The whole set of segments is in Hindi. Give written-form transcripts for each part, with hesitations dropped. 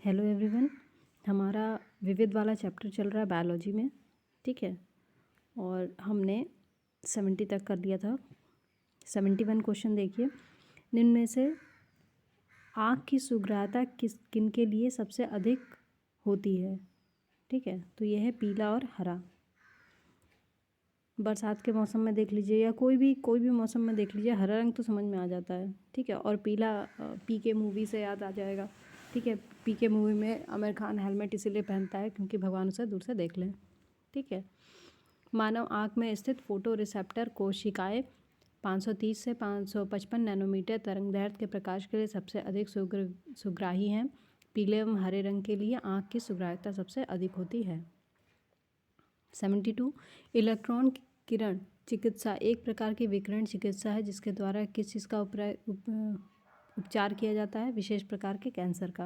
Hello everyone. हमारा विविध वाला चैप्टर चल रहा है बायोलॉजी में, ठीक है। और हमने 70 तक कर लिया था। 71 क्वेश्चन देखिए। निम्न में से आँख की सुग्राहता किन के लिए सबसे अधिक होती है, ठीक है। तो यह है पीला और हरा। बरसात के मौसम में देख लीजिए या कोई भी मौसम में देख लीजिए, हरा रंग तो समझ में आ जाता है, ठीक है। और पीला पीके मूवी से याद आ जाएगा, ठीक है। पीके मूवी में आमिर खान हेलमेट इसीलिए पहनता है क्योंकि भगवान उसे दूर से देख लें, ठीक है। मानव आँख में स्थित फोटो रिसेप्टर कोशिकाएं 530 से 555 नैनोमीटर तरंगदैर्घ्य के प्रकाश के लिए सबसे अधिक सुग्राही हैं। पीले एवं हरे रंग के लिए आँख की सुग्राह्यता सबसे अधिक होती है। 72 इलेक्ट्रॉन किरण चिकित्सा एक प्रकार की विकिरण चिकित्सा है जिसके द्वारा किस चीज़ का उपचार किया जाता है, विशेष प्रकार के कैंसर का।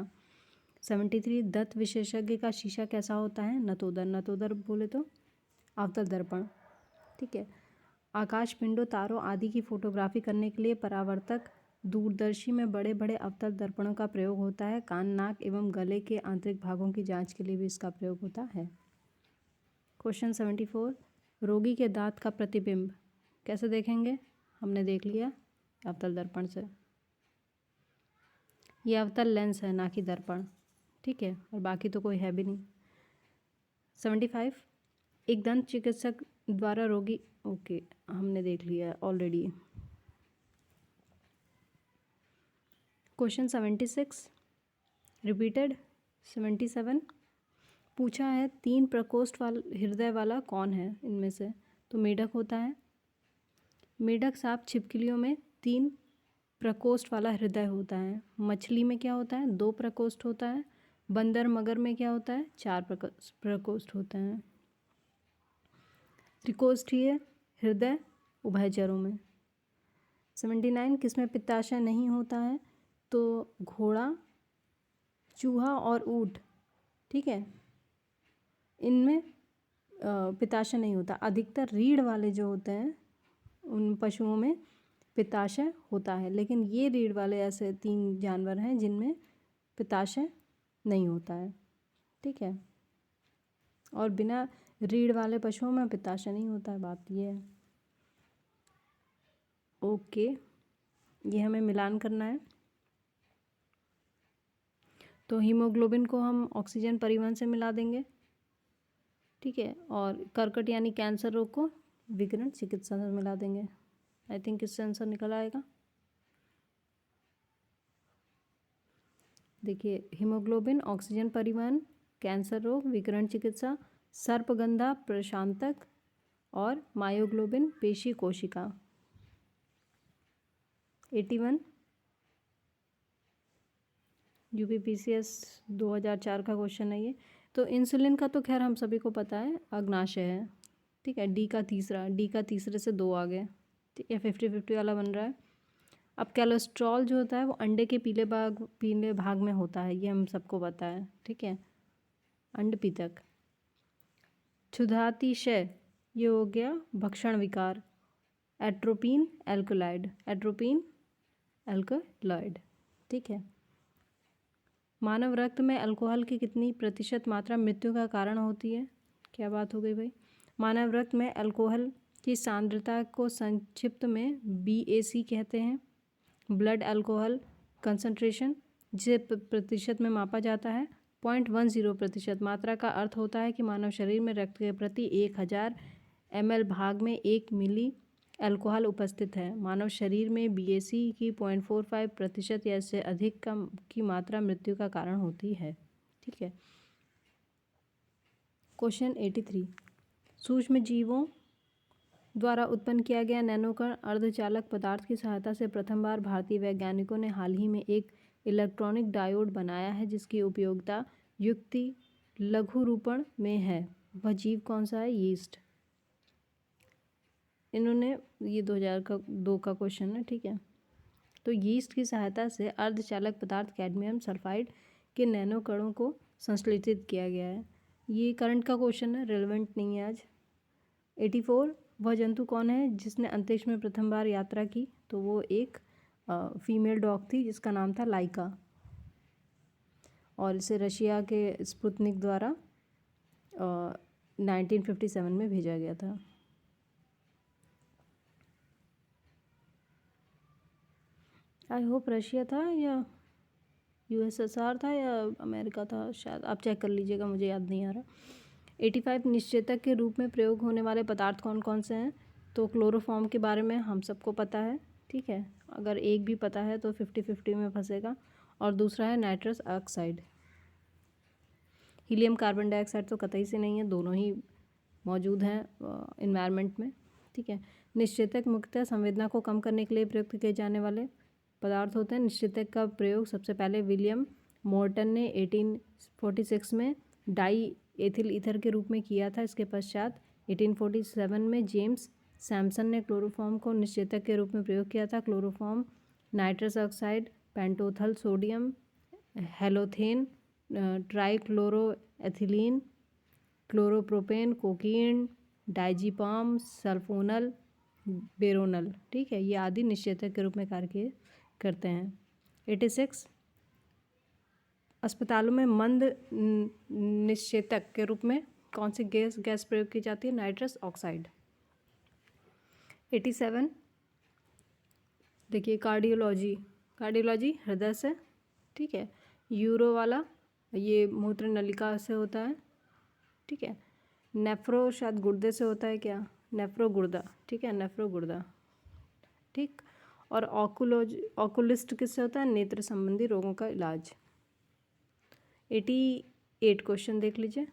73 दंत विशेषज्ञ का शीशा कैसा होता है, नतोदर बोले तो अवतल दर्पण, ठीक है। आकाश पिंडों तारों आदि की फोटोग्राफी करने के लिए परावर्तक दूरदर्शी में बड़े बड़े अवतल दर्पणों का प्रयोग होता है। कान, नाक एवं गले के आंतरिक भागों की जांच के लिए भी इसका प्रयोग होता है। क्वेश्चन 74 रोगी के दांत का प्रतिबिंब कैसे देखेंगे, हमने देख लिया अवतल दर्पण से। यह अवतल लेंस है, ना कि दर्पण, ठीक है। और बाकी तो कोई है भी नहीं। 75 एक दंत चिकित्सक द्वारा रोगी, ओके हमने देख लिया ऑलरेडी। Question 76 repeated. 77 पूछा है 3 प्रकोष्ठ हृदय वाला कौन है इनमें से, तो मेढक होता है। मेढक सांप छिपकलियों में 3 प्रकोष्ठ वाला हृदय होता है। मछली में क्या होता है, 2 प्रकोष्ठ होता है। बंदर मगर में क्या होता है, 4 प्रकोष्ठ होते हैं। त्रिकोष्ठीय हृदय उभयचरों में। 79 किसमें पित्ताशय नहीं होता है, तो घोड़ा, चूहा और ऊंट, ठीक है, इनमें पित्ताशय नहीं होता। अधिकतर रीढ़ वाले जो होते हैं उन पशुओं में पित्ताशय होता है, लेकिन ये रीढ़ वाले ऐसे 3 जानवर हैं जिनमें पित्ताशय नहीं होता है, ठीक है। और बिना रीढ़ वाले पशुओं में पित्ताशय नहीं होता है, बात ये है। ओके, ये हमें मिलान करना है। तो हीमोग्लोबिन को हम ऑक्सीजन परिवहन से मिला देंगे, ठीक है। और कर्कट यानी कैंसर रोग को विकिरण चिकित्सा से मिला देंगे। आई थिंक इससे आंसर निकल आएगा। देखिए हीमोग्लोबिन ऑक्सीजन परिवहन, कैंसर रोग विकिरण चिकित्सा, सर्पगंधा प्रशांतक और मायोग्लोबिन पेशी कोशिका। 81 यूपीपीसीएस 2004 का क्वेश्चन है ये। तो इंसुलिन का तो खैर हम सभी को पता है, अग्नाशय है, ठीक है। डी का तीसरे से 2 आ गए, ठीक है। 50-50 वाला बन रहा है। अब कोलेस्ट्रॉल जो होता है वो अंडे के पीले भाग में होता है, ये हम सबको पता है, ठीक है। अंडपितक। क्षुधातिशय ये हो गया भक्षण विकार। एट्रोपिन एल्कलॉइड, ठीक है। मानव रक्त में अल्कोहल की कितनी प्रतिशत मात्रा मृत्यु का कारण होती है, क्या बात हो गई भाई। मानव रक्त में अल्कोहल की सांद्रता को संक्षिप्त में BAC कहते हैं। ब्लड अल्कोहल कंसंट्रेशन जिसे प्रतिशत में मापा जाता है 0.10% मात्रा का अर्थ होता है कि मानव शरीर में रक्त के प्रति 1000 ml भाग में 1 मिली अल्कोहल उपस्थित है। मानव शरीर में BAC की 0.45% या इससे अधिक की मात्रा मृत्यु का कारण होती है, ठीक है। क्वेश्चन 83 सूक्ष्म जीवों द्वारा उत्पन्न किया गया नैनोकण अर्धचालक पदार्थ की सहायता से प्रथम बार भारतीय वैज्ञानिकों ने हाल ही में एक इलेक्ट्रॉनिक डायोड बनाया है जिसकी उपयोगिता युक्ति लघुरूपण में है। वह जीव कौन सा है, यीस्ट। इन्होंने ये 2002 का क्वेश्चन है, ठीक है। तो यीस्ट की सहायता से अर्धचालक पदार्थ कैडमियम सल्फाइड के नैनो कणों को संश्लेषित किया गया है। ये करंट का क्वेश्चन है, रेलेवेंट नहीं है आज। 84 वह जंतु कौन है जिसने अंतरिक्ष में प्रथम बार यात्रा की, तो वो एक फीमेल डॉग थी जिसका नाम था लाइका। और इसे रशिया के स्पुतनिक द्वारा 1957 में भेजा गया था। आई होप रशिया था या यूएसएसआर था या अमेरिका था, शायद आप चेक कर लीजिएगा, मुझे याद नहीं आ रहा। 85 निश्चेतक के रूप में प्रयोग होने वाले पदार्थ कौन कौन से हैं? तो क्लोरोफॉर्म के बारे में हम सबको पता है, ठीक है। अगर एक भी पता है तो 50-50 में फंसेगा। और दूसरा है nitrous oxide. Helium carbon dioxide तो कतई से नहीं है, दोनों ही मौजूद हैं इन्वायरमेंट में, ठीक है। निश्चेतक मुख्यतः संवेदना को कम करने के लिए प्रयुक्त किए जाने वाले पदार्थ होते हैं। निश्चेतक का प्रयोग सबसे पहले विलियम मोर्टन ने 1846 में डाई एथिल ईथर के रूप में किया था। इसके पश्चात 1847 में जेम्स सैमसन ने क्लोरोफॉर्म को निश्चेतक के रूप में प्रयोग किया था। Chloroform nitrous oxide, pentothal sodium, halothane, trichloroethylene, chloropropane, cocaine, diazepam, sulphonal, veronal, ठीक है, ये आदि निश्चेतक के रूप में कार्य करते हैं। 86 अस्पतालों में मंद निश्चेतक के रूप में कौन सी गैस प्रयोग की जाती है? Nitrous oxide. 87 देखिए कार्डियोलॉजी हृदय से, ठीक है। यूरो वाला ये मूत्र नलिका से होता है, ठीक है। नेफ्रो शायद गुर्दे से होता है क्या? नेफ्रो गुर्दा, ठीक है, नेफ्रो गुर्दा, ठीक। और ऑकुलिस्ट किससे होता है? नेत्र संबंधी रोगों का इलाज। 88 क्वेश्चन देख लीजिए,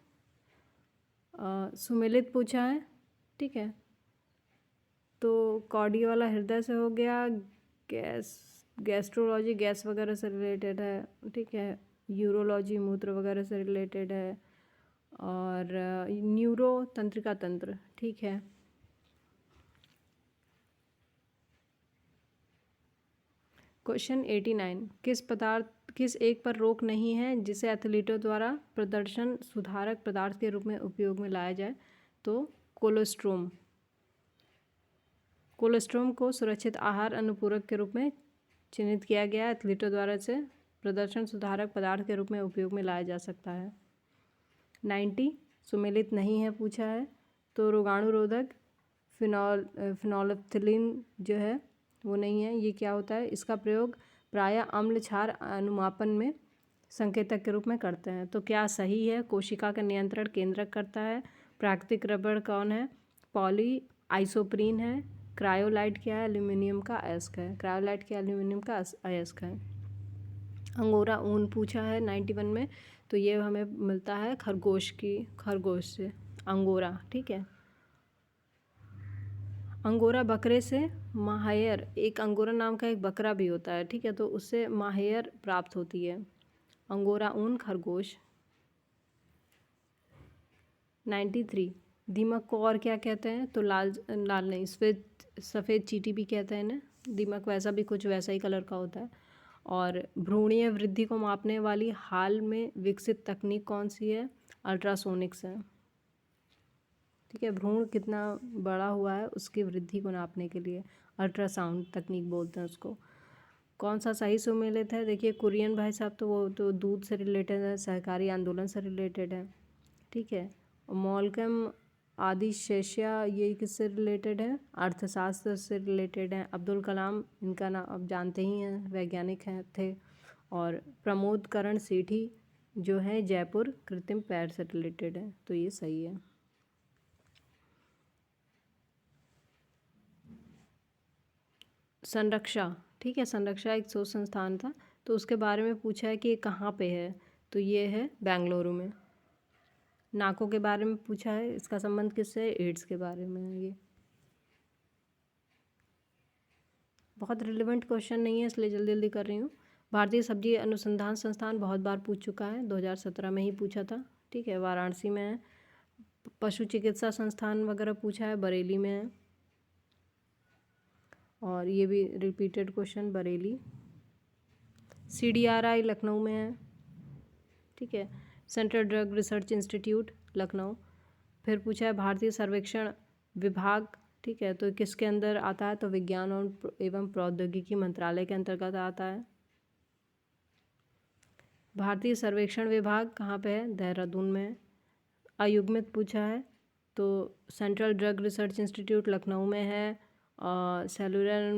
सुमेलित पूछा है, ठीक है। तो कार्डियो वाला हृदय से हो गया, गैस्ट्रोलॉजी गैस वगैरह से रिलेटेड है, ठीक है। यूरोलॉजी मूत्र वगैरह से रिलेटेड है, और न्यूरो तंत्रिका तंत्र, ठीक है। क्वेश्चन 89 किस एक पर रोक नहीं है जिसे एथलीटों द्वारा प्रदर्शन सुधारक पदार्थ के रूप में उपयोग में लाया जाए? तो कोलेस्ट्रोम को सुरक्षित आहार अनुपूरक के रूप में चिन्हित किया गया। एथलीटों द्वारा इसे प्रदर्शन सुधारक पदार्थ के रूप में उपयोग में लाया जा सकता है। 90 सुमेलित नहीं है पूछा है, तो रोगाणुरोधक फिनोल्फ्थलीन जो है वो नहीं है। ये क्या होता है? इसका प्रयोग प्रायः अम्ल क्षार अनुमापन में संकेतक के रूप में करते हैं। तो क्या सही है? कोशिका का नियंत्रण केंद्रक करता है। प्राकृतिक रबड़ कौन है? पॉली आइसोप्रीन है। क्रायोलाइट क्या है? एल्यूमिनियम का अयस्क है। क्रायोलाइट क्या? एल्यूमिनियम का अयस्क है। अंगोरा ऊन पूछा है 91 में, तो ये हमें मिलता है खरगोश से अंगोरा, ठीक है। अंगोरा बकरे से माहेयर, एक अंगोरा नाम का एक बकरा भी होता है, ठीक है, तो उससे माहेयर प्राप्त होती है। अंगोरा ऊन खरगोश। 93 दीमक को और क्या कहते हैं? तो लाल नहीं, सफ़ेद चींटी भी कहते हैं इन्हें। दीमक वैसा भी कुछ वैसा ही कलर का होता है। और भ्रूणीय वृद्धि को मापने वाली हाल में विकसित तकनीक कौन सी है? अल्ट्रासोनिक्स है, ठीक है। भ्रूण कितना बड़ा हुआ है उसकी वृद्धि को नापने के लिए अल्ट्रासाउंड तकनीक बोलते हैं उसको। कौन सा सही सुमेलित है? देखिए कुरियन भाई साहब, तो वो तो दूध से रिलेटेड है, सहकारी आंदोलन से रिलेटेड है, ठीक है। मॉलकम आदि शेष्या ये किससे रिलेटेड है? अर्थशास्त्र से रिलेटेड है। अब्दुल कलाम, इनका नाम आप जानते ही हैं, वैज्ञानिक हैं थे। और प्रमोद करण सेठी जो है जयपुर कृत्रिम पैर से रिलेटेड है, तो ये सही है। संरक्षा, ठीक है, संरक्षा एक शोध संस्थान था, तो उसके बारे में पूछा है कि ये कहाँ पे है? तो ये है बेंगलुरु में। नाकों के बारे में पूछा है, इसका संबंध किससे है? एड्स के बारे में है। ये बहुत रिलेवेंट क्वेश्चन नहीं है, इसलिए जल्दी जल्दी कर रही हूँ। भारतीय सब्जी अनुसंधान संस्थान बहुत बार पूछ चुका है, 2017 में ही पूछा था, ठीक है, वाराणसी में है। पशु चिकित्सा संस्थान वगैरह पूछा है, बरेली में है। और ये भी repeated question, Bareilly. CDRI Lucknow में है, ठीक है। Central drug research institute Lucknow. फिर पूछा है भारतीय सर्वेक्षण विभाग, ठीक है, तो किसके अंदर आता है? तो विज्ञान एवं प्रौद्योगिकी मंत्रालय के अंतर्गत आता है। भारतीय सर्वेक्षण विभाग कहाँ पे है? देहरादून में है। अयुग्मित पूछा है तो central drug research institute Lucknow में है, सेलुलर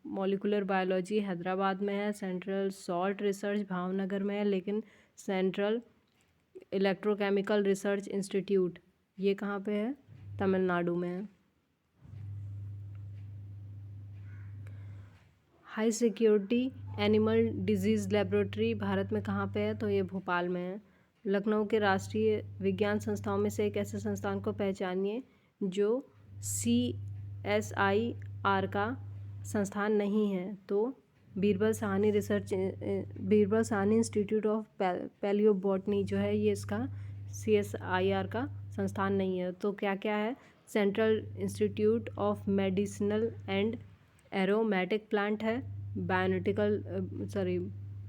मॉलिकुलर बायोलॉजी हैदराबाद में है, सेंट्रल सॉल्ट रिसर्च भावनगर में है, लेकिन सेंट्रल इलेक्ट्रोकेमिकल रिसर्च इंस्टीट्यूट ये कहाँ पे है? तमिलनाडु में है। High security animal disease laboratory Bharat में कहाँ पे है? तो ये भोपाल में है। लखनऊ के राष्ट्रीय विज्ञान संस्थाओं में से एक ऐसे संस्थान को पहचानिए जो CSIR का संस्थान नहीं है। तो Birbal Sahni institute of palaeobotany जो है ये इसका CSIR का संस्थान नहीं है। तो क्या क्या है? Central institute of medicinal and aromatic plant है,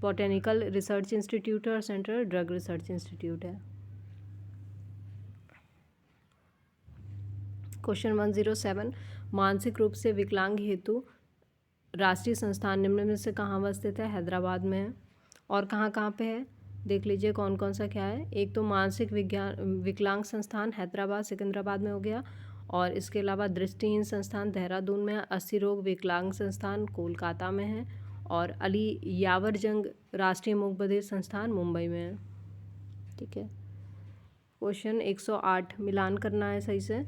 बोटेनिकल रिसर्च इंस्टीट्यूट है और सेंट्रल ड्रग रिसर्च इंस्टीट्यूट है। क्वेश्चन 107, मानसिक रूप से विकलांग हेतु राष्ट्रीय संस्थान निम्न में से कहाँ अवस्थित है? हैदराबाद में है। और कहाँ कहाँ पे है देख लीजिए कौन कौन सा क्या है। एक तो मानसिक विकलांग संस्थान हैदराबाद सिकंदराबाद में हो गया, और इसके अलावा दृष्टिहीन संस्थान देहरादून में है, अस्थि रोग विकलांग संस्थान कोलकाता में है, और अली यावर जंग राष्ट्रीय मूक बधिर संस्थान मुंबई में है। ठीक है। क्वेश्चन 108, मिलान करना है सही से।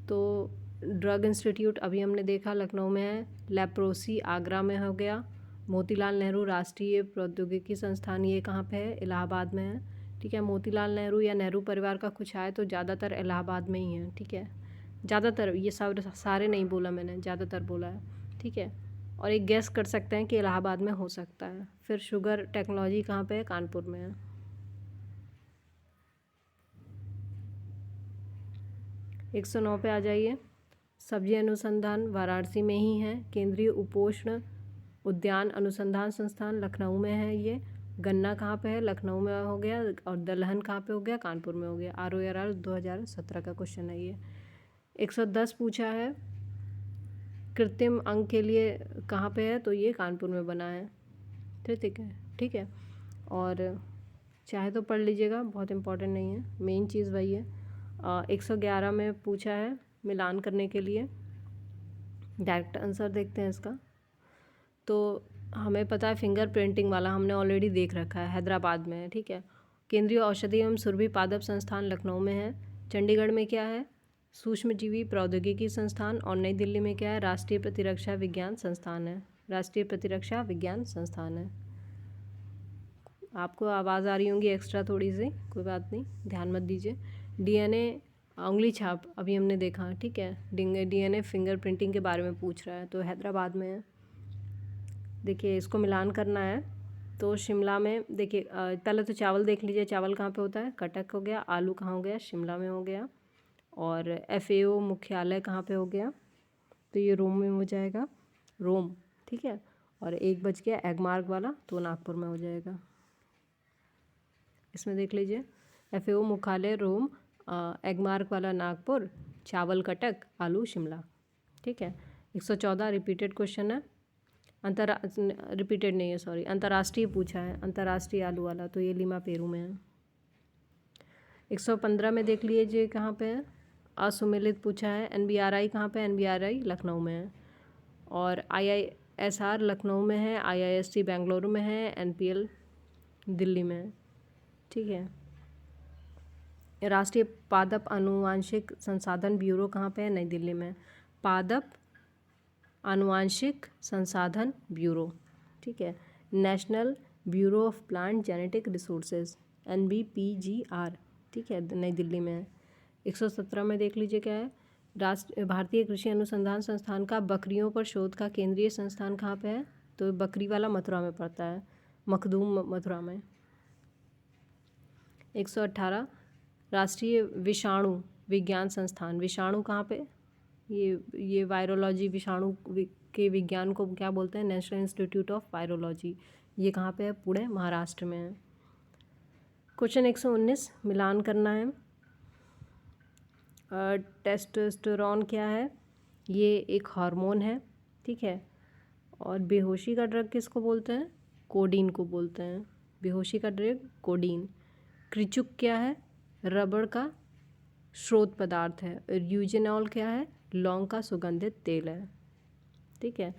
तो ड्रग इंस्टीट्यूट अभी हमने देखा लखनऊ में है, लेप्रोसी आगरा में हो गया, मोतीलाल नेहरू राष्ट्रीय प्रौद्योगिकी संस्थान ये कहाँ पे है? इलाहाबाद में है। ठीक है। मोतीलाल नेहरू या नेहरू परिवार का कुछ आए तो ज़्यादातर इलाहाबाद में ही है। ठीक है, ज़्यादातर, ये सब सारे नहीं बोला मैंने, ज़्यादातर बोला है। ठीक है। और एक गेस कर सकते हैं कि इलाहाबाद में हो सकता है। फिर शुगर टेक्नोलॉजी कहाँ पे है? कानपुर में है। 109 पे आ जाइए। सब्जी अनुसंधान वाराणसी में ही है। केंद्रीय उपोष्ण उद्यान अनुसंधान संस्थान लखनऊ में है। ये गन्ना कहाँ पे है? लखनऊ में हो गया। और दलहन कहाँ पे हो गया? कानपुर में हो गया। ROR 2017 का क्वेश्चन है ये। 110 पूछा है, कृत्रिम अंग के लिए कहाँ पे है? तो ये कानपुर में बना है। ठीक है, ठीक है। और चाहे तो पढ़ लीजिएगा, बहुत इंपॉर्टेंट नहीं है, मेन चीज़ वही है। 111 में पूछा है मिलान करने के लिए। डायरेक्ट आंसर देखते हैं इसका। तो हमें पता है फिंगर प्रिंटिंग वाला हमने ऑलरेडी देख रखा है, हैदराबाद में है। ठीक है। केंद्रीय औषधि एवं सुरभि पादप संस्थान लखनऊ में है। चंडीगढ़ में क्या है? सूक्ष्मजीवी प्रौद्योगिकी संस्थान। और नई दिल्ली में क्या है? राष्ट्रीय प्रतिरक्षा विज्ञान संस्थान है। राष्ट्रीय प्रतिरक्षा विज्ञान संस्थान है। आपको आवाज़ आ रही होंगी एक्स्ट्रा थोड़ी सी, कोई बात नहीं, ध्यान मत दीजिए। DNA उंगली छाप अभी हमने देखा। ठीक है। DNA फिंगर प्रिंटिंग के बारे में पूछ रहा है, तो हैदराबाद में है। देखिए इसको मिलान करना है तो शिमला में, देखिए पहले तो चावल देख लीजिए, चावल कहाँ पे होता है? कटक हो गया। आलू कहाँ हो गया? शिमला में हो गया। और FAO मुख्यालय कहाँ पे हो गया? तो ये रोम में हो जाएगा, रोम। ठीक है। और 1 बज गया एगमार्ग वाला, तो नागपुर में हो जाएगा। इसमें देख लीजिए FAO मुख्यालय रोम, एगमार्ग वाला नागपुर, चावल कटक, आलू शिमला। ठीक है। 114 रिपीटेड क्वेश्चन है। रिपीटेड नहीं है, सॉरी, अंतर्राष्ट्रीय पूछा है, अंतर्राष्ट्रीय आलू वाला, तो ये लीमा पेरू में है। 115 में देख लीजिए कहाँ पे है? असुमेलित पूछा है। NBRI कहाँ पे? NBRI लखनऊ में है। और IISR लखनऊ में है, IIST बेंगलुरु में है, NPL दिल्ली में है। ठीक है। राष्ट्रीय पादप आनुवांशिक संसाधन ब्यूरो कहाँ पे है? नई दिल्ली में। पादप आनुवांशिक संसाधन ब्यूरो। ठीक है। National bureau of plant genetic resources, NBPGR। ठीक है, नई दिल्ली में है। 117 में देख लीजिए क्या है? भारतीय कृषि अनुसंधान संस्थान का बकरियों पर शोध का केंद्रीय संस्थान कहाँ पे है? तो बकरी वाला मथुरा में पड़ता है, मखदूम मथुरा में। 118 राष्ट्रीय विषाणु विज्ञान संस्थान, विषाणु कहाँ पे? ये वायरोलॉजी, विषाणु के विज्ञान को क्या बोलते हैं? National institute of virology. ये कहाँ पे है? पुणे महाराष्ट्र में है। क्वेश्चन 119 मिलान करना है। टेस्टोस्टेरोन क्या है? ये एक हार्मोन है। ठीक है। और बेहोशी का ड्रग किसको बोलते हैं? कोडीन को बोलते हैं। बेहोशी का ड्रग कोडीन। क्रिचुक क्या है? रबड़ का स्रोत पदार्थ है। यूजेनॉल क्या है? लौंग का सुगंधित तेल है। ठीक है।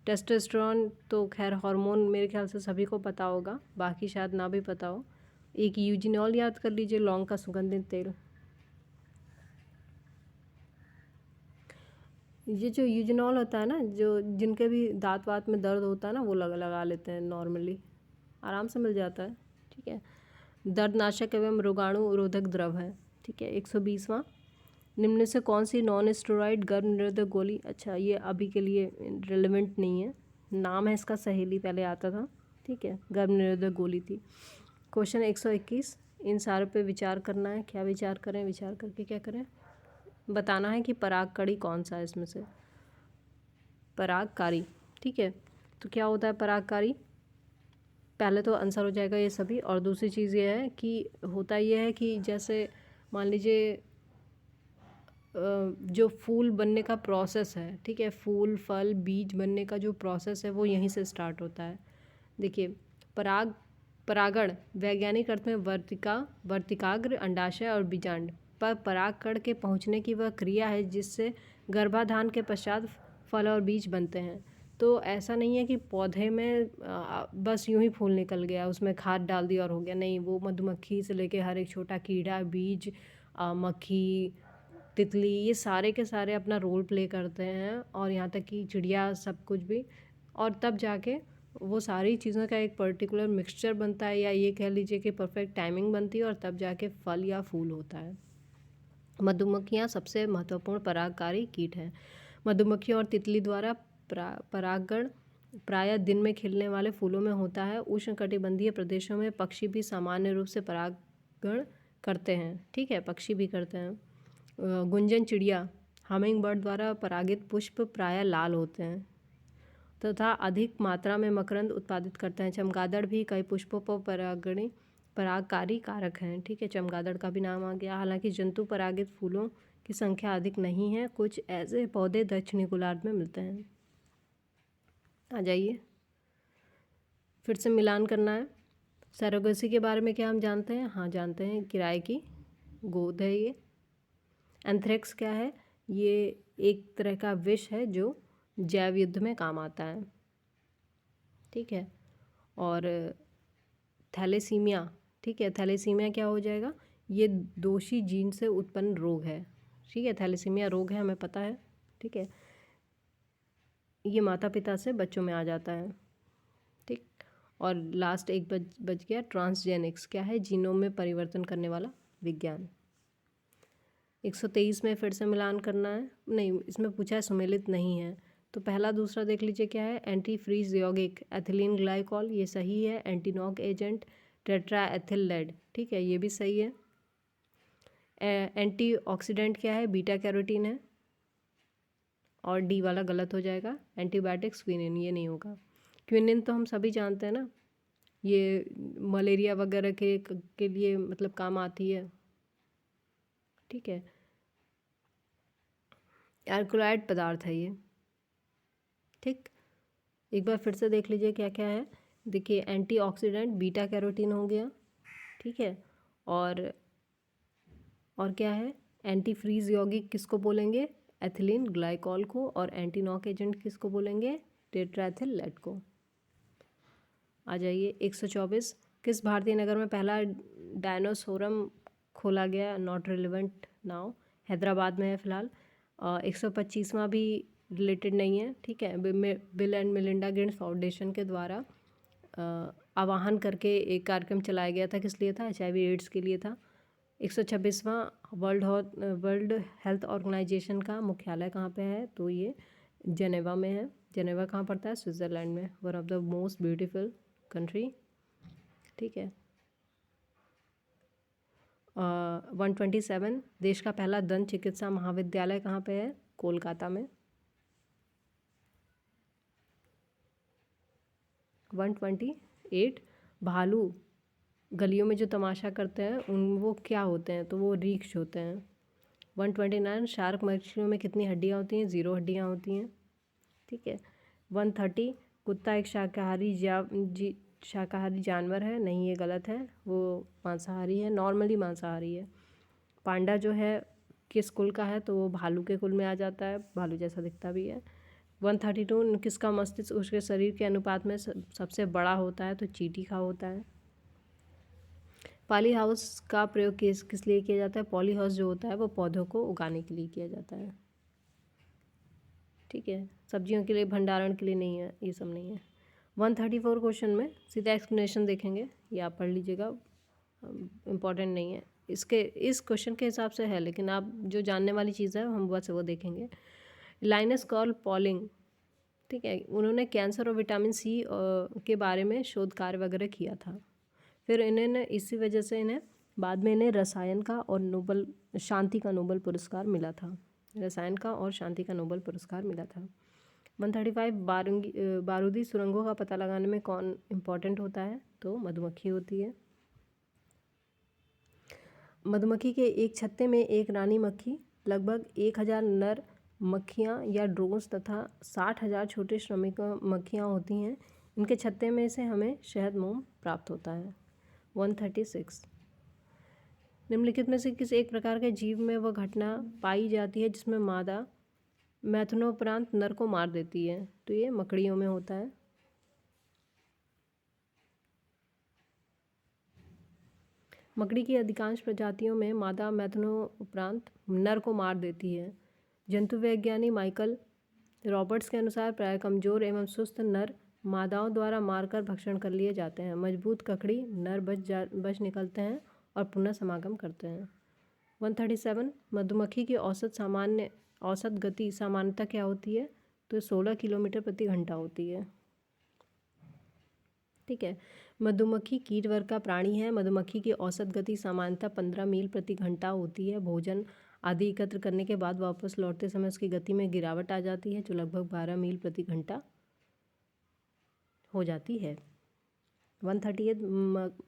टेस्टोस्टेरोन तो खैर हार्मोन मेरे ख्याल से सभी को पता होगा, बाकी शायद ना भी पता हो। एक यूजेनॉल याद कर लीजिए, लौंग का सुगंधित तेल। ये जो यूजेनॉल होता है ना, जो जिनके भी दांत वात में दर्द होता है ना, वो लगा लेते हैं, नॉर्मली आराम से मिल जाता है। ठीक है। दर्दनाशक एवं रोगाणु रोधक द्रव है। ठीक है। 120वां, निम्न से कौन सी नॉन स्टेरॉइड गर्भ निरोधक गोली? अच्छा, ये अभी के लिए रिलेवेंट नहीं है, नाम है इसका सहेली, पहले आता था। ठीक है। गर्भ निरोधक गोली थी। क्वेश्चन 121, इन सारों पे विचार करना है। क्या विचार करें? विचार करके क्या करें? बताना है कि परागकड़ी कौन सा है इसमें से। परागकारी। ठीक है। तो क्या होता है परागकारी? पहले तो आंसर हो जाएगा ये सभी, और दूसरी चीज़ ये है कि होता ये है कि जैसे मान लीजिए जो फूल बनने का प्रोसेस है, ठीक है, फूल फल बीज बनने का जो प्रोसेस है वो यहीं से स्टार्ट होता है। देखिए, परागण वैज्ञानिक अर्थ में वर्तिकाग्र, अंडाशय और बीजांड पर परागकण के पहुंचने की वह क्रिया है जिससे गर्भाधान के पश्चात फल और बीज बनते हैं। तो ऐसा नहीं है कि पौधे में बस यूं ही फूल निकल गया, उसमें खाद डाल दी और हो गया। नहीं, वो मधुमक्खी से लेके हर एक छोटा कीड़ा, बीज, मक्खी, तितली, ये सारे के सारे अपना रोल प्ले करते हैं, और यहाँ तक कि चिड़िया, सब कुछ भी। और तब जाके वो सारी चीज़ों का एक पर्टिकुलर मिक्सचर बनता है, या ये कह लीजिए कि परफेक्ट टाइमिंग बनती है, और तब जाके फल या फूल होता है। मधुमक्खियाँ सबसे महत्वपूर्ण परागकारी कीट हैं। मधुमक्खियों और तितली द्वारा परागण प्रायः दिन में खिलने वाले फूलों में होता है। उष्णकटिबंधीय प्रदेशों में पक्षी भी सामान्य रूप से परागण करते हैं। ठीक है, पक्षी भी करते हैं। गुंजन चिड़िया, हमिंग बर्ड द्वारा परागित पुष्प प्रायः लाल होते हैं तथा अधिक मात्रा में मकरंद उत्पादित करते हैं। चमगादड़ भी कई पुष्पों पर परागकारी कारक हैं। ठीक है, चमगादड़ का भी नाम आ गया। हालांकि जंतु परागित फूलों की संख्या अधिक नहीं है, कुछ ऐसे पौधे दक्षिणी गोलार्ध में मिलते हैं। आ जाइए, फिर से मिलान करना है। सरोगेसी के बारे में क्या हम जानते हैं? हाँ, जानते हैं, किराए की गोद है ये। एंथ्रेक्स क्या है? ये एक तरह का विष है जो जैव युद्ध में काम आता है। ठीक है। और थैलेसीमिया, ठीक है, थैलेसीमिया क्या हो जाएगा? ये दोषी जीन से उत्पन्न रोग है। ठीक है, थैलेसीमिया रोग है, हमें पता है। ठीक है, ये माता पिता से बच्चों में आ जाता है। ठीक। और लास्ट एक बच गया, ट्रांसजेनिक्स क्या है? जीनोम में परिवर्तन करने वाला विज्ञान। 123 में फिर से मिलान करना है। नहीं, इसमें पूछा है सुमेलित नहीं है, तो पहला दूसरा देख लीजिए क्या है। एंटी फ्रीज यौगिक एथिलीन ग्लाइकॉल, ये सही है। एंटीनॉक एजेंट टेट्रा एथिल लेड, ठीक है, ये भी सही है। एंटीऑक्सीडेंट क्या है? बीटा कैरोटीन है, और डी वाला गलत हो जाएगा। एंटीबायोटिक्स क्विनिन, ये नहीं होगा। क्विनिन तो हम सभी जानते हैं ना, ये मलेरिया वगैरह के लिए मतलब काम आती है। ठीक है, एल्कलॉइड पदार्थ है ये। ठीक, एक बार फिर से देख लीजिए क्या क्या है। देखिए, एंटीऑक्सीडेंट बीटा कैरोटीन हो गया। ठीक है, और क्या है? एंटी फ्रीज यौगिक किसको बोलेंगे? एथिलीन ग्लाइकॉल को। और एंटीनॉक एजेंट किसको बोलेंगे? टेट्राएथिल लेड को। आ जाइए 124, किस भारतीय नगर में पहला डायनासोरम खोला गया? नॉट रिलेवेंट नाउ, हैदराबाद में है फिलहाल। 125वां भी रिलेटेड नहीं है। ठीक है, bill and Melinda Gates foundation के द्वारा आवाहन करके एक कार्यक्रम चलाया गया था। किस लिए था? HIV एड्स के लिए था। 126वां वर्ल्ड हेल्थ ऑर्गेनाइजेशन का मुख्यालय कहाँ पे है? तो ये जेनेवा में है। जेनेवा कहाँ पड़ता है? स्विट्ज़रलैंड में, one of the most beautiful country. ठीक है। 127, देश का पहला दंत चिकित्सा महाविद्यालय कहाँ पे है? कोलकाता में। 128, भालू गलियों में जो तमाशा करते हैं वो क्या होते हैं? तो वो रीछ होते हैं। 129, शार्क मछलियों में कितनी हड्डियाँ होती हैं? 0 हड्डियाँ होती हैं। ठीक है। 130, कुत्ता एक शाकाहारी शाकाहारी जानवर है? नहीं, ये गलत है, वो मांसाहारी है, नॉर्मली मांसाहारी है। पांडा जो है किस कुल का है? तो वो भालू के कुल में आ जाता है, भालू जैसा दिखता भी है। 132 किसका मस्तिष्क उसके शरीर के अनुपात में सबसे बड़ा होता है? तो चींटी का होता है। पॉली हाउस का प्रयोग किस लिए किया जाता है? पॉली हाउस जो होता है वो पौधों को उगाने के लिए किया जाता है, ठीक है, सब्जियों के लिए, भंडारण के लिए नहीं है, ये सब नहीं है। 134 क्वेश्चन में सीधा एक्सप्लेनेशन देखेंगे, ये आप पढ़ लीजिएगा, इम्पॉर्टेंट नहीं है, इस क्वेश्चन के हिसाब से है, लेकिन आप जो जानने वाली चीज़ है हम बस वो देखेंगे। लाइनस कार्ल पॉलिंग, ठीक है, उन्होंने कैंसर और विटामिन सी के बारे में शोध कार्य वगैरह किया था। फिर इन्हें इसी वजह से इन्हें बाद में इन्हें रसायन का और शांति का नोबेल पुरस्कार मिला था, रसायन का और शांति का नोबेल पुरस्कार मिला था। 135 बारूदी सुरंगों का पता लगाने में कौन इम्पोर्टेंट होता है? तो मधुमक्खी होती है। मधुमक्खी के एक छत्ते में एक रानी मक्खी, लगभग 1000 नर मक्खियाँ या ड्रोन्स तथा 60,000 छोटे श्रमिक मक्खियाँ होती हैं। इनके छत्ते में से हमें शहद मोम प्राप्त होता है। 136 निम्नलिखित में से किस एक प्रकार के जीव में वह घटना पाई जाती है जिसमें मादा मैथुनोपरांत नर को मार देती है? तो ये मकड़ियों में होता है। मकड़ी की अधिकांश प्रजातियों में मादा मैथुनोपरांत नर को मार देती है। जंतु वैज्ञानी माइकल रॉबर्ट्स के अनुसार प्रायः कमजोर एवं सुस्त नर मादाओं द्वारा मारकर भक्षण कर लिए जाते हैं। मजबूत ककड़ी नर बच निकलते हैं और पुनः समागम करते हैं। 137 मधुमक्खी की औसत गति सामान्यतः क्या होती है? तो 16 किलोमीटर प्रति घंटा होती है, ठीक है। मधुमक्खी कीट वर्ग का प्राणी है। मधुमक्खी की औसत गति सामान्यतः 15 मील प्रति घंटा होती है। भोजन आदि एकत्र करने के बाद वापस लौटते समय उसकी गति में गिरावट आ जाती है, जो लगभग 12 मील प्रति घंटा हो जाती है। 138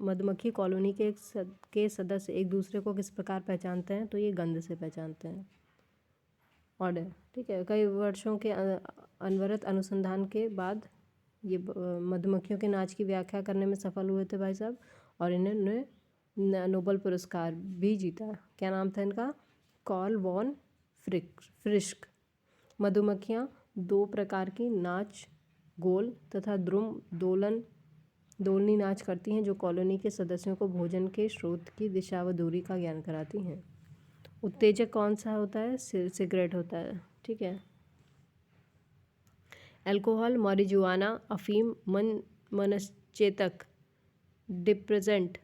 मधुमक्खी कॉलोनी के सदस्य एक दूसरे को किस प्रकार पहचानते हैं? तो ये गंध से पहचानते हैं। ऑर्डर, ठीक है, कई वर्षों के अनवरत अनुसंधान के बाद ये मधुमक्खियों के नाच की व्याख्या करने में सफल हुए थे भाई साहब, और इन्होंने नोबेल पुरस्कार भी जीता। क्या नाम था इनका? Karl von Frisch. मधुमक्खियाँ दो प्रकार की नाच, गोल तथा दोलनी नाच करती हैं, जो कॉलोनी के सदस्यों को भोजन के स्रोत की दिशा व दूरी का ज्ञान कराती हैं। उत्तेजक कौन सा होता है? सिगरेट होता है, ठीक है। अल्कोहल, मरिजुआना, अफीम मनश्चेतक डिप्रेजेंट,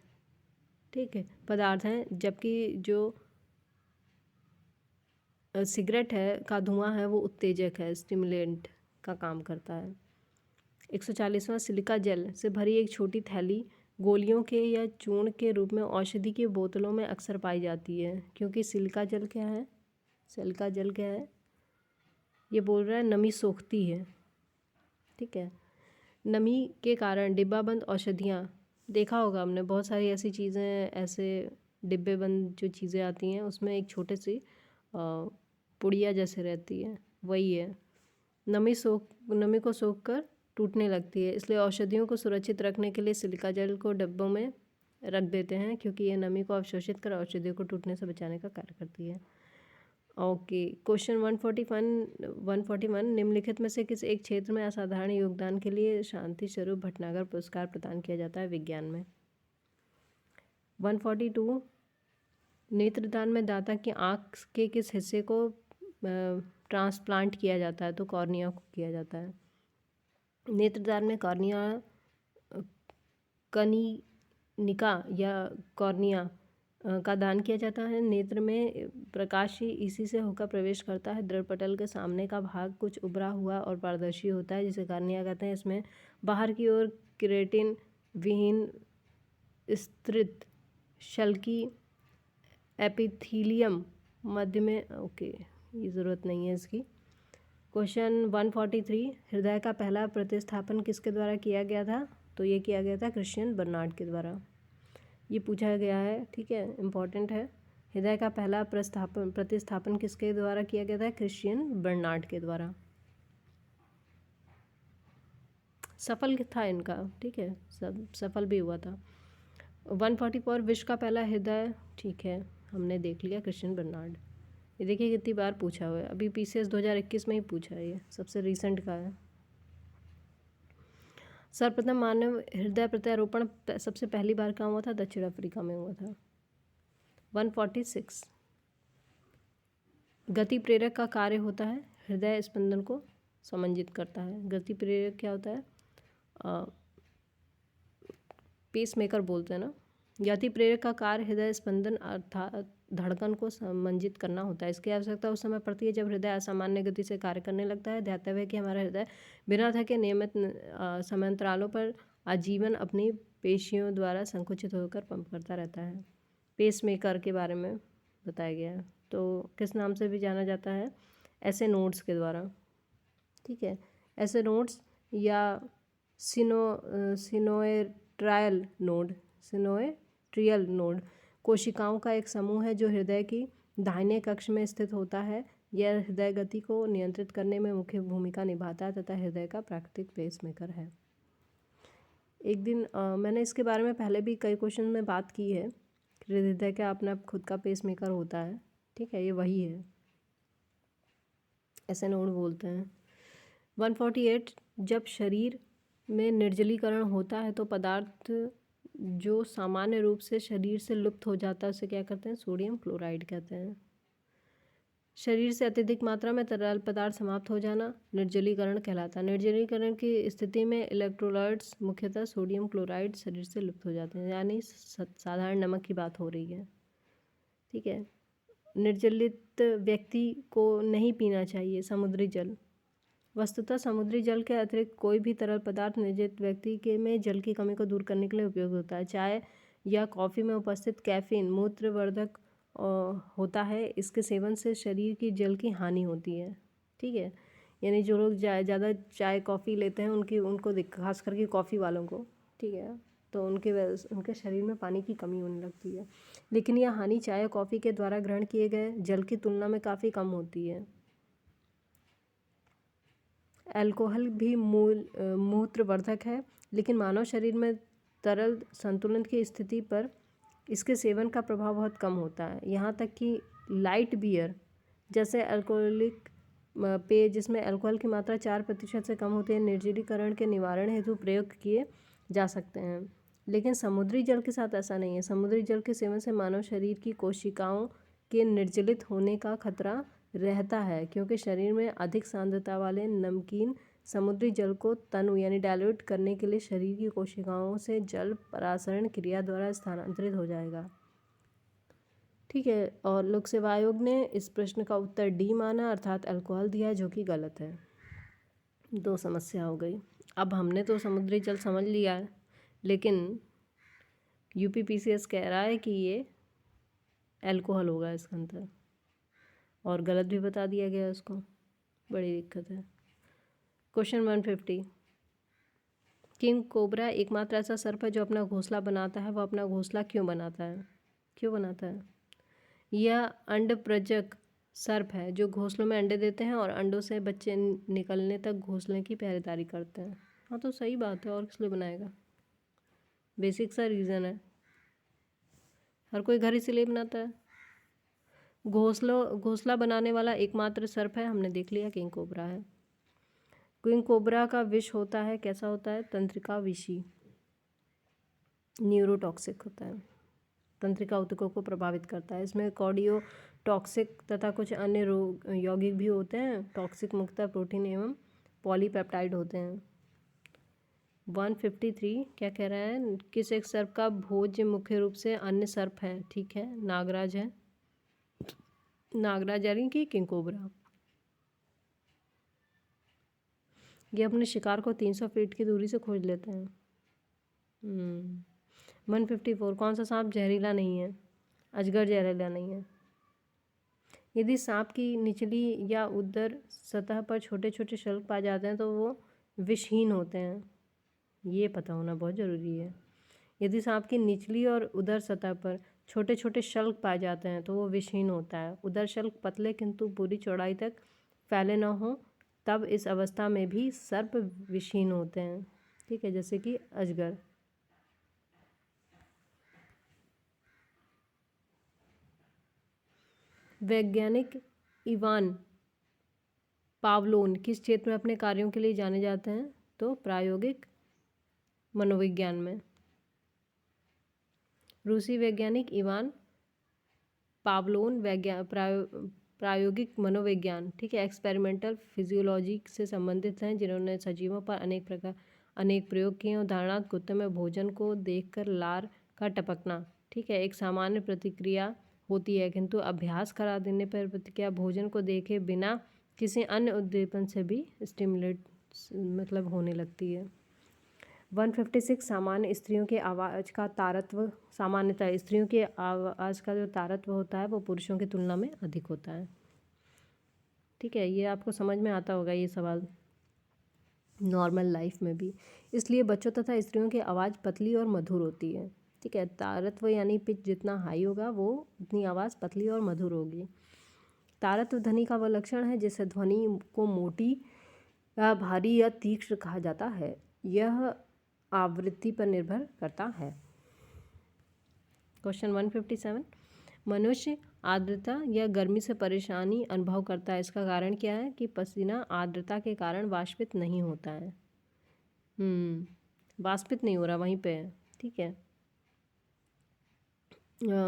ठीक है, पदार्थ हैं, जबकि जो सिगरेट है का धुआं है वो उत्तेजक है, स्टिमुलेंट का काम करता है। 140वां सिलिका जेल से भरी एक छोटी थैली गोलियों के या चूर्ण के रूप में औषधि की बोतलों में अक्सर पाई जाती है, क्योंकि सिलिका जेल क्या है? सिलिका जेल क्या है? ये बोल रहा है नमी सोखती है, ठीक है। नमी के कारण डिब्बाबंद औषधियाँ, देखा होगा हमने बहुत सारी ऐसी चीज़ें, ऐसे डिब्बे बंद जो चीज़ें आती हैं उसमें एक छोटे सी पुड़िया जैसे रहती है, वही है। नमी को सोख कर टूटने लगती है, इसलिए औषधियों को सुरक्षित रखने के लिए सिलिका जेल को डिब्बों में रख देते हैं, क्योंकि यह नमी को अवशोषित कर औषधियों को टूटने से बचाने का कार्य करती है। ओके, क्वेश्चन 141 निम्नलिखित में से किस एक क्षेत्र में असाधारण योगदान के लिए शांति स्वरूप भटनागर पुरस्कार प्रदान किया जाता है? विज्ञान में। 142 नेत्रदान में दाता की आँख के किस हिस्से को ट्रांसप्लांट किया जाता है? तो कॉर्निया को किया जाता है। नेत्रदान में कॉर्निया कनिका या कॉर्निया का दान किया जाता है। नेत्र में प्रकाश ही इसी से होकर प्रवेश करता है। दृढ़पटल के सामने का भाग कुछ उभरा हुआ और पारदर्शी होता है, जिसे कॉर्निया कहते हैं। इसमें बाहर की ओर केराटिन विहीन स्तरित शल्की एपिथीलियम मध्य में, ओके ये ज़रूरत नहीं है इसकी। क्वेश्चन 143 हृदय का पहला प्रतिस्थापन किसके द्वारा किया गया था? तो ये किया गया था क्रिश्चियन बर्नार्ड के द्वारा, ये पूछा गया है, ठीक है, इम्पॉर्टेंट है। हृदय का पहला प्रतिस्थापन किसके द्वारा किया गया था? क्रिश्चियन बर्नार्ड के द्वारा। सफल था इनका, ठीक है, सब सफल भी हुआ था। 144 विश्व का पहला हृदय, ठीक है, हमने देख लिया, क्रिश्चियन बर्नार्ड। ये देखिए कितनी बार पूछा हुआ है, अभी PCS 2021 में ही पूछा है, ये सबसे रिसेंट का है। सर्वप्रथम मानव हृदय प्रत्यारोपण सबसे पहली बार कहाँ हुआ था? दक्षिण अफ्रीका में हुआ था। 146 गति प्रेरक का कार्य होता है हृदय स्पंदन को समंजित करता है। गति प्रेरक क्या होता है? पेस मेकर बोलते हैं ना। गति प्रेरक का कार्य हृदय स्पंदन अर्थात धड़कन को समंजित करना होता है। इसकी आवश्यकता उस समय पड़ती है जब हृदय असामान्य गति से कार्य करने लगता है। ध्यातव्य है कि हमारा हृदय बिना थके नियमित समयांतरालों पर आजीवन अपनी पेशियों द्वारा संकुचित होकर पंप करता रहता है। पेस मेकर के बारे में बताया गया है। तो किस नाम से भी जाना जाता है? ऐसे नोड्स के द्वारा, ठीक है। ऐसे नोड्स या सिनोएट्रायल नोड कोशिकाओं का एक समूह है जो हृदय की दाहिने कक्ष में स्थित होता है। यह हृदय गति को नियंत्रित करने में मुख्य भूमिका निभाता है तथा हृदय का प्राकृतिक पेसमेकर है। एक दिन मैंने इसके बारे में पहले भी कई क्वेश्चन में बात की है। हृदय का अपना खुद का पेसमेकर होता है, ठीक है, ये वही है, ऐसे नोड बोलते हैं। 148 जब शरीर में निर्जलीकरण होता है तो पदार्थ जो सामान्य रूप से शरीर से लुप्त हो जाता है उसे क्या कहते हैं? सोडियम क्लोराइड कहते हैं। शरीर से अत्यधिक मात्रा में तरल पदार्थ समाप्त हो जाना निर्जलीकरण कहलाता है। निर्जलीकरण की स्थिति में इलेक्ट्रोलाइट्स मुख्यतः सोडियम क्लोराइड शरीर से लुप्त हो जाते हैं, यानी साधारण नमक की बात हो रही है, ठीक है। निर्जलित व्यक्ति को नहीं पीना चाहिए समुद्री जल। वस्तुतः समुद्री जल के अतिरिक्त कोई भी तरल पदार्थ निर्जलित व्यक्ति के में जल की कमी को दूर करने के लिए उपयोग होता है। चाय या कॉफ़ी में उपस्थित कैफीन मूत्रवर्धक होता है। इसके सेवन से शरीर की जल की हानि होती है, ठीक है। यानी जो लोग ज़्यादा चाय कॉफ़ी लेते हैं उनको खास करके कॉफ़ी वालों को, ठीक है, तो उनके शरीर में पानी की कमी होने लगती है। लेकिन यह हानि चाय कॉफ़ी के द्वारा ग्रहण किए गए जल की तुलना में काफ़ी कम होती है। अल्कोहल भी मूत्रवर्धक है, लेकिन मानव शरीर में तरल संतुलन की स्थिति पर इसके सेवन का प्रभाव बहुत कम होता है। यहाँ तक कि लाइट बियर जैसे अल्कोहलिक पेय जिसमें अल्कोहल की मात्रा 4% से कम होती है निर्जलीकरण के निवारण हेतु प्रयोग किए जा सकते हैं। लेकिन समुद्री जल के साथ ऐसा नहीं है। समुद्री जल के सेवन से मानव शरीर की कोशिकाओं के निर्जलित होने का खतरा रहता है, क्योंकि शरीर में अधिक सांद्रता वाले नमकीन समुद्री जल को तनु यानी डाइल्यूट करने के लिए शरीर की कोशिकाओं से जल परासरण क्रिया द्वारा स्थानांतरित हो जाएगा, ठीक है। और लोक सेवा आयोग ने इस प्रश्न का उत्तर डी माना, अर्थात अल्कोहल दिया, जो कि गलत है। 2 समस्या हो गई। अब हमने तो समुद्री जल समझ लिया है, लेकिन UPPCS कह रहा है कि ये अल्कोहल होगा इसका अंतर, और गलत भी बता दिया गया उसको, बड़ी दिक्कत है। क्वेश्चन 150 किंग कोबरा एकमात्र ऐसा सर्प है जो अपना घोंसला बनाता है। वह अपना घोंसला क्यों बनाता है? यह अंडप्रजक सर्प है जो घोंसलों में अंडे देते हैं और अंडों से बच्चे निकलने तक घोंसले की पहरेदारी करते हैं। हाँ, तो सही बात है, और किस लिए बनाएगा? बेसिक सा रीज़न है, हर कोई घर इसीलिए बनाता है। घोंसला बनाने वाला एकमात्र सर्प है, हमने देख लिया, किंग कोबरा है। किंग कोबरा का विष होता है, कैसा होता है? तंत्रिका विषी, न्यूरोटॉक्सिक होता है, तंत्रिका ऊतकों को प्रभावित करता है। इसमें कार्डियोटॉक्सिक तथा कुछ अन्य रोग यौगिक भी होते हैं। टॉक्सिक मुख्यतः प्रोटीन एवं पॉलीपेप्टाइड होते हैं। 153 क्या कह रहा है? किस एक सर्प का भोज्य मुख्य रूप से अन्य सर्प है? ठीक है, नागराज है, नागराज यानी कि किंग कोबरा। ये अपने शिकार को 300 फीट की दूरी से खोज लेते हैं। 154 कौन सा सांप जहरीला नहीं है? अजगर जहरीला नहीं है। यदि सांप की निचली या उदर सतह पर छोटे छोटे शल्क पाए जाते हैं तो वो विषहीन होते हैं, ये पता होना बहुत ज़रूरी है। यदि सांप की निचली और उदर सतह पर छोटे छोटे शल्क पाए जाते हैं तो वो विषहीन होता है। उदर शल्क पतले किंतु पूरी चौड़ाई तक फैले न हों, तब इस अवस्था में भी सर्प विषहीन होते हैं। ठीक है, जैसे कि अजगर। वैज्ञानिक इवान पावलोन किस क्षेत्र में अपने कार्यों के लिए जाने जाते हैं? तो प्रायोगिक मनोविज्ञान में। रूसी वैज्ञानिक इवान पावलोन प्रायोगिक मनोविज्ञान, ठीक है, एक्सपेरिमेंटल फिजियोलॉजी से संबंधित हैं, जिन्होंने सजीवों पर अनेक प्रयोग किए हैं। उदाहरणार्थ, कुत्ते में भोजन को देखकर लार का टपकना, ठीक है, एक सामान्य प्रतिक्रिया होती है, किंतु अभ्यास करा देने पर प्रतिक्रिया भोजन को देखे बिना किसी अन्य उद्दीपन से भी स्टिमुलेट मतलब होने लगती है। 156 सामान्य स्त्रियों के आवाज़ का तारतम्य। सामान्यतः स्त्रियों के आवाज़ का जो तारतम्य होता है वो पुरुषों की तुलना में अधिक होता है। ठीक है, ये आपको समझ में आता होगा ये सवाल नॉर्मल लाइफ में भी। इसलिए बच्चों तथा स्त्रियों की आवाज़ पतली और मधुर होती है। ठीक है, तारतम्य यानी पिच जितना हाई होगा वो उतनी आवाज़ पतली और मधुर होगी। तारतम्य ध्वनि का वह लक्षण है जिससे ध्वनि को मोटी या भारी या तीक्ष्ण कहा जाता है। यह आवृत्ति पर निर्भर करता है। क्वेश्चन 157, मनुष्य आर्द्रता या गर्मी से परेशानी अनुभव करता है, इसका कारण क्या है? कि पसीना आर्द्रता के कारण वाष्पित नहीं होता है। वाष्पित नहीं हो रहा, वहीं पे है। ठीक है,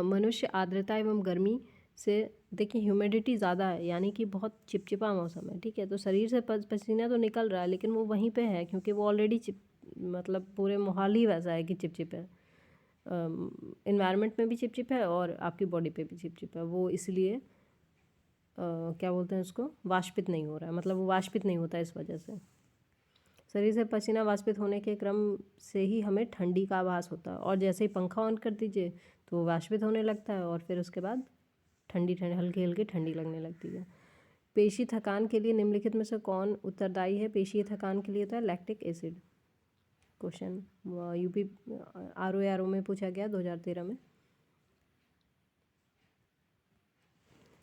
मनुष्य आर्द्रता एवं गर्मी से, देखिए ह्यूमिडिटी ज़्यादा है यानी कि बहुत चिपचिपा मौसम है। ठीक है, तो शरीर से पसीना तो निकल रहा है लेकिन वो वहीं पे है क्योंकि वो ऑलरेडी मतलब पूरे माहौल ही वैसा है कि चिपचिप है। इन्वायरमेंट में भी चिपचिप है और आपकी बॉडी पे भी चिपचिप है। वो इसलिए क्या बोलते हैं उसको, वाष्पित नहीं हो रहा है, मतलब वो वाष्पित नहीं होता इस वजह से। शरीर से पसीना वाष्पित होने के क्रम से ही हमें ठंडी का आभास होता है, और जैसे ही पंखा ऑन कर दीजिए तो वो वाष्पित होने लगता है और फिर उसके बाद ठंडी हल्की हल्की ठंडी लगने लगती है। पेशी थकान के लिए निम्नलिखित में से कौन उत्तरदायी है? पेशी थकान के लिए होता है lactic acid. Question UP RO में पूछा गया 2013 में।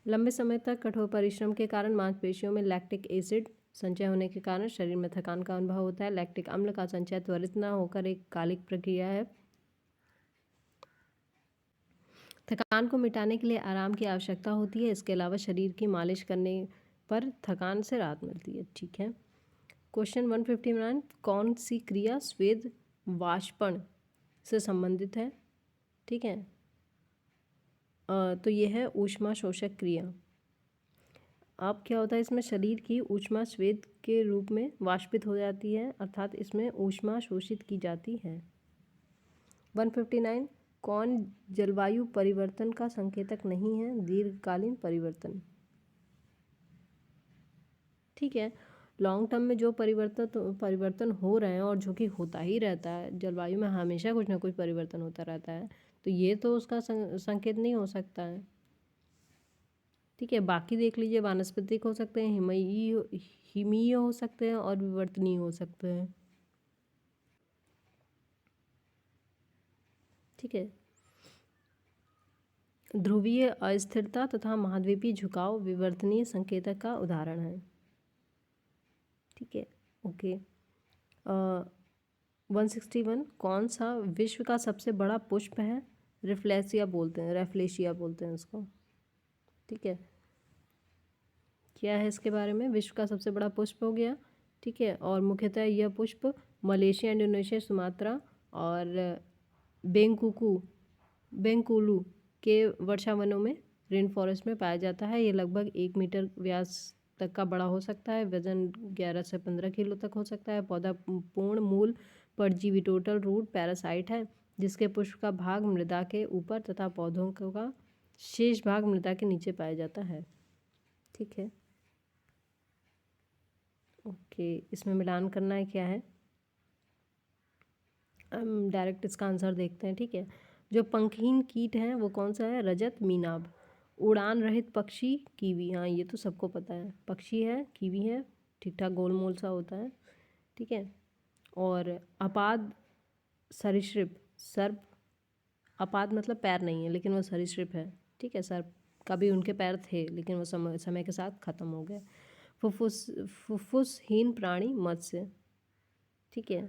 लंबे समय तक कठोर परिश्रम के कारण मांसपेशियों में लैक्टिक एसिड संचय होने के कारण शरीर में थकान का अनुभव होता है। लैक्टिक अम्ल का संचय त्वरित न होकर एक कालिक प्रक्रिया है। थकान को मिटाने के लिए आराम की आवश्यकता होती है। इसके अलावा शरीर की मालिश करने पर थकान से राहत मिलती है। ठीक है, क्वेश्चन 159, कौन सी क्रिया स्वेद वाष्पन से संबंधित है? ठीक है, तो यह है ऊष्मा शोषक क्रिया। अब क्या होता है, इसमें शरीर की ऊष्मा स्वेद के रूप में वाष्पित हो जाती है, अर्थात इसमें ऊष्मा शोषित की जाती है। 159, कौन जलवायु परिवर्तन का संकेतक नहीं है? दीर्घकालीन परिवर्तन। ठीक है, लॉन्ग टर्म में जो परिवर्तन हो रहे हैं और जो कि होता ही रहता है, जलवायु में हमेशा कुछ ना कुछ परिवर्तन होता रहता है, तो ये तो उसका संकेत नहीं हो सकता है। ठीक है, बाकी देख लीजिए, वानस्पतिक हो सकते हैं, हिमीय हो सकते हैं और विवर्तनीय हो सकते हैं। ठीक है, ध्रुवीय अस्थिरता तथा महाद्वीपीय झुकाव विवर्तनीय संकेतक का उदाहरण है। ठीक है, ओके। 161, कौन सा विश्व का सबसे बड़ा पुष्प है? रेफ्लेशिया बोलते हैं उसको। ठीक है, क्या है इसके बारे में? विश्व का सबसे बड़ा पुष्प हो गया। ठीक है, और मुख्यतः यह पुष्प मलेशिया, इंडोनेशिया, सुमात्रा और बेंकुलू के वर्षावनों में, रेन फॉरेस्ट में पाया जाता है। ये लगभग 1 मीटर व्यास तक का बड़ा हो सकता है। वजन 11 से 15 किलो तक हो सकता है। पौधा पूर्ण मूल परजीवी टोटल रूट पैरासाइट है, जिसके पुष्प का भाग मृदा के ऊपर तथा पौधों का शेष भाग मृदा के नीचे पाया जाता है। ठीक है, ओके, इसमें मिलान करना है क्या है? हम डायरेक्ट इसका आंसर देखते हैं। ठीक है, जो पंखहीन कीट हैं वो कौन सा है? रजत मीनाब। उड़ान रहित पक्षी कीवी, हाँ ये तो सबको पता है, पक्षी है, कीवी है, ठीक ठाक गोल मोल सा होता है। ठीक है, और अपाद सरीसृप, सर्प, अपाद मतलब पैर नहीं है लेकिन वो सरीसृप है। ठीक है, सर्प का भी उनके पैर थे लेकिन वो समय के साथ ख़त्म हो गए। फुफ्फुसहीन प्राणी मत्स्य। ठीक है,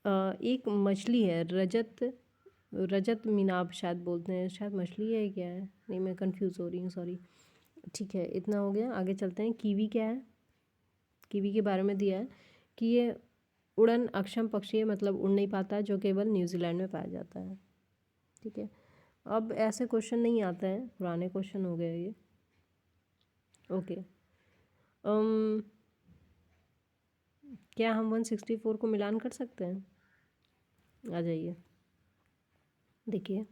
एक मछली है, रजत मीनाब शायद बोलते हैं, शायद मछली है क्या है, नहीं मैं कंफ्यूज हो रही हूँ, सॉरी। ठीक है, इतना हो गया, आगे चलते हैं। कीवी क्या है? कीवी के बारे में दिया है कि ये उड़न अक्षम पक्षी है, मतलब उड़ नहीं पाता है, जो केवल न्यूजीलैंड में पाया जाता है। ठीक है, अब ऐसे क्वेश्चन नहीं आते हैं, पुराने क्वेश्चन हो गए ये। ओके, क्या हम 164 को मिलान कर सकते हैं? आ जाइए, देखिए,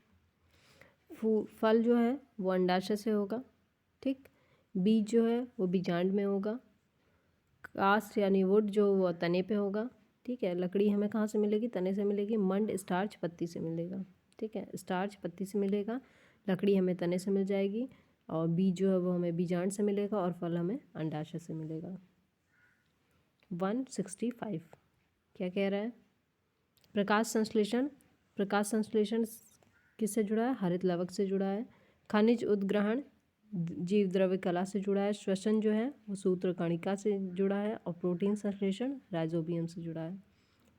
फल जो है वो अंडाशय से होगा, ठीक। बीज जो है वो बीजांड में होगा। कास्ट यानी वुड जो वो तने पे होगा, ठीक है। लकड़ी हमें कहाँ से मिलेगी? तने से मिलेगी। मंड स्टार्च पत्ती से मिलेगा, ठीक है, स्टार्च पत्ती से मिलेगा। लकड़ी हमें तने से मिल जाएगी, और बीज जो है वो हमें बीजांड से मिलेगा, और फल हमें अंडाशय से मिलेगा। 165 क्या कह रहा है? प्रकाश संश्लेषण किससे जुड़ा है? हरित लवक से जुड़ा है। खनिज उद्ग्रहण जीव द्रव्य कला से जुड़ा है। श्वसन जो है वो सूत्रकणिका से जुड़ा है। और प्रोटीन संश्लेषण राइजोबियम से जुड़ा है।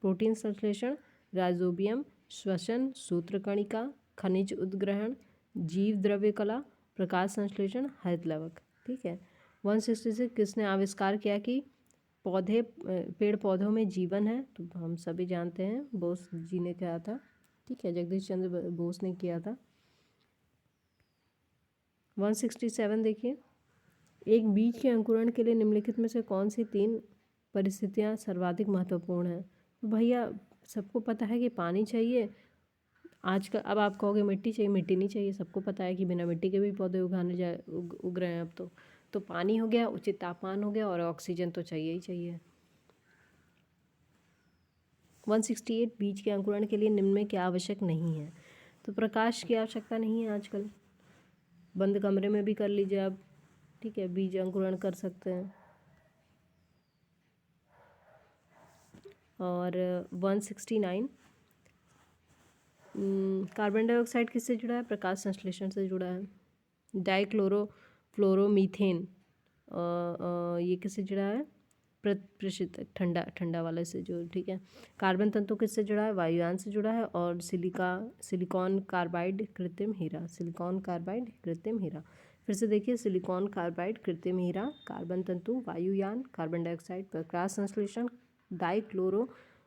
प्रोटीन संश्लेषण राइजोबियम, श्वसन सूत्रकणिका, खनिज उद्ग्रहण जीव द्रव्य कला, प्रकाश संश्लेषण हरित लवक, ठीक है। 166 किसने आविष्कार किया कि पेड़ पौधों में जीवन है? तो हम सभी जानते हैं, बोस जी ने किया था, ठीक है, जगदीश चंद्र बोस ने किया था। 167 देखिए, एक बीज के अंकुरण के लिए निम्नलिखित में से कौन सी 3 परिस्थितियां सर्वाधिक महत्वपूर्ण हैं? तो भैया सबको पता है कि पानी चाहिए आजकल। अब आप कहोगे मिट्टी चाहिए, मिट्टी नहीं चाहिए, सबको पता है कि बिना मिट्टी के भी पौधे उग रहे हैं अब तो पानी हो गया, उचित तापमान हो गया, और ऑक्सीजन तो चाहिए ही चाहिए। 168 बीज के अंकुरण के लिए निम्न में क्या आवश्यक नहीं है? तो प्रकाश की आवश्यकता नहीं है आजकल, बंद कमरे में भी कर लीजिए आप, ठीक है, बीज अंकुरण कर सकते हैं। और 169 कार्बन डाइऑक्साइड किससे जुड़ा है? प्रकाश संश्लेषण से जुड़ा है। डाइक्लोरोफ्लोरोमीथेन ये किससे जुड़ा है? प्रशीतक, ठंडा वाले से जो, ठीक है। कार्बन तंतु किससे जुड़ा है? वायुयान से जुड़ा है। और सिलिकॉन कार्बाइड कृत्रिम हीरा, सिलिकॉन कार्बाइड कृत्रिम हीरा। फिर से देखिए, सिलिकॉन कार्बाइड कृत्रिम हीरा, कार्बन तंतु, वायुयान, कार्बन डाइऑक्साइड, प्रकाश संश्लेषण,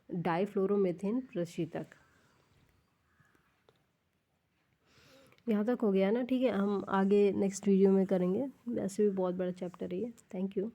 डाइफ्लोरोमीथेन प्रशीतक। यहाँ तक हो गया ना, ठीक है। हम आगे नेक्स्ट वीडियो में करेंगे, वैसे भी बहुत बड़ा चैप्टर है ये। Thank you.